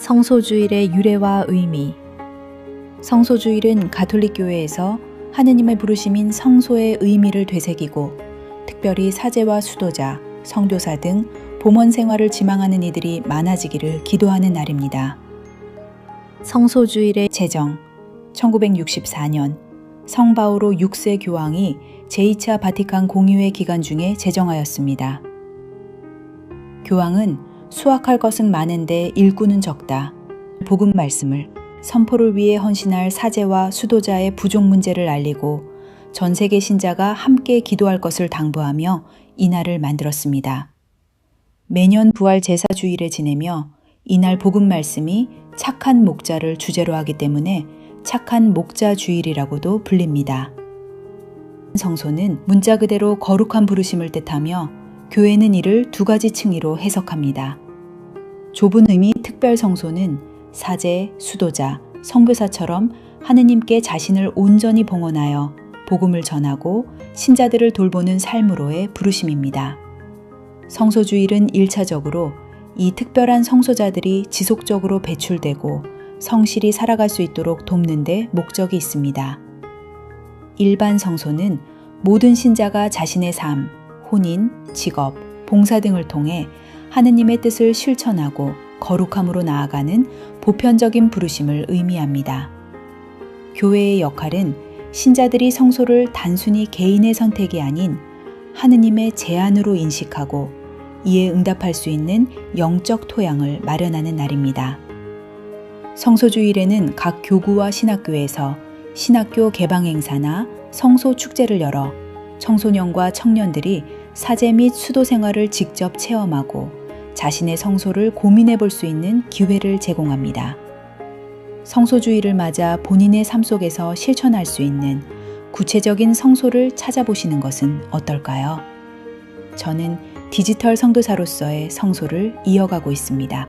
성소주일의 유래와 의미. 성소주일은 가톨릭 교회에서 하느님의 부르심인 성소의 의미를 되새기고 특별히 사제와 수도자, 성교사 등 봉헌 생활을 지망하는 이들이 많아지기를 기도하는 날입니다. 성소주일의 제정. 1964년 성 바오로 6세 교황이 제2차 바티칸 공의회 기간 중에 제정하였습니다. 교황은 수확할 것은 많은데 일꾼은 적다. 복음 말씀을, 선포를 위해 헌신할 사제와 수도자의 부족 문제를 알리고 전 세계 신자가 함께 기도할 것을 당부하며 이날을 만들었습니다. 매년 부활 제사 주일에 지내며 이날 복음 말씀이 착한 목자를 주제로 하기 때문에 착한 목자 주일이라고도 불립니다. 성소는 문자 그대로 거룩한 부르심을 뜻하며 교회는 이를 두 가지 층위로 해석합니다. 좁은 의미 특별 성소는 사제, 수도자, 선교사처럼 하느님께 자신을 온전히 봉헌하여 복음을 전하고 신자들을 돌보는 삶으로의 부르심입니다. 성소주일은 1차적으로 이 특별한 성소자들이 지속적으로 배출되고 성실히 살아갈 수 있도록 돕는 데 목적이 있습니다. 일반 성소는 모든 신자가 자신의 삶, 혼인, 직업, 봉사 등을 통해 하느님의 뜻을 실천하고 거룩함으로 나아가는 보편적인 부르심을 의미합니다. 교회의 역할은 신자들이 성소를 단순히 개인의 선택이 아닌 하느님의 제안으로 인식하고 이에 응답할 수 있는 영적 토양을 마련하는 날입니다. 성소주일에는 각 교구와 신학교에서 신학교 개방 행사나 성소 축제를 열어 청소년과 청년들이 사제 및 수도 생활을 직접 체험하고 자신의 성소를 고민해 볼 수 있는 기회를 제공합니다. 성소주일을 맞아 본인의 삶 속에서 실천할 수 있는 구체적인 성소를 찾아보시는 것은 어떨까요? 저는 디지털 성도사로서의 성소를 이어가고 있습니다.